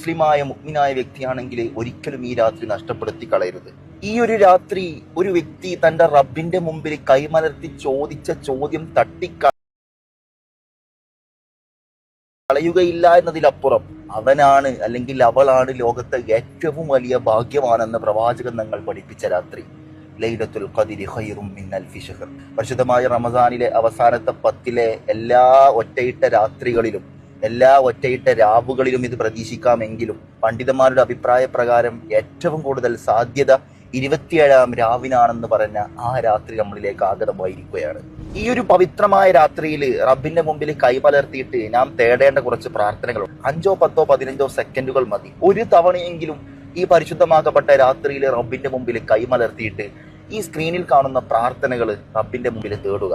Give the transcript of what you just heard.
മുസ്ലിമായ മുഅ്മിനായ വ്യക്തിയാണെങ്കിൽ ഒരിക്കലും ഈ രാത്രി നഷ്ടപ്പെടുത്തി കളയരുത്. ഈ ഒരു രാത്രി ഒരു വ്യക്തി തന്റെ റബ്ബിന്റെ മുമ്പിൽ കൈമലർത്തി ചോദിച്ച ചോദ്യം കളയുകയില്ല എന്നതിലപ്പുറം അവനാണ് അല്ലെങ്കിൽ അവളാണ് ലോകത്തെ ഏറ്റവും വലിയ ഭാഗ്യവാനെന്ന് പ്രവാചകൻ ഞങ്ങൾ പഠിപ്പിച്ച രാത്രി. ലൈലത്തുൽ ഖദ്രി ഖൈറും മിൻ അൽഫി ശഹർ. പരിശുദ്ധമായ റമദാനിലെ അവസാനത്തെ 10 എല്ലാ ഒറ്റയിട്ട രാത്രികളിലും എല്ലാ ഒറ്റയിട്ട രാവുകളിലും ഇത് പ്രതീക്ഷിക്കാമെങ്കിലും പണ്ഡിതന്മാരുടെ അഭിപ്രായ പ്രകാരം ഏറ്റവും കൂടുതൽ സാധ്യത 27ാം രാവിനാണെന്ന് പറഞ്ഞ ആ രാത്രി നമ്മളിലേക്ക് ആഗതമായിരിക്കുകയാണ്. ഈ ഒരു പവിത്രമായ രാത്രിയിൽ റബ്ബിന്റെ മുമ്പിൽ കൈമലർത്തിയിട്ട് നാം തേടേണ്ട കുറച്ച് പ്രാർത്ഥനകളുണ്ട്. 5, 10, 15 സെക്കൻഡുകൾ മതി. ഒരു തവണയെങ്കിലും ഈ പരിശുദ്ധമാക്കപ്പെട്ട രാത്രിയിൽ റബ്ബിന്റെ മുമ്പിൽ കൈമലർത്തിയിട്ട് ഈ സ്ക്രീനിൽ കാണുന്ന പ്രാർത്ഥനകൾ റബ്ബിന്റെ മുമ്പിൽ തേടുക.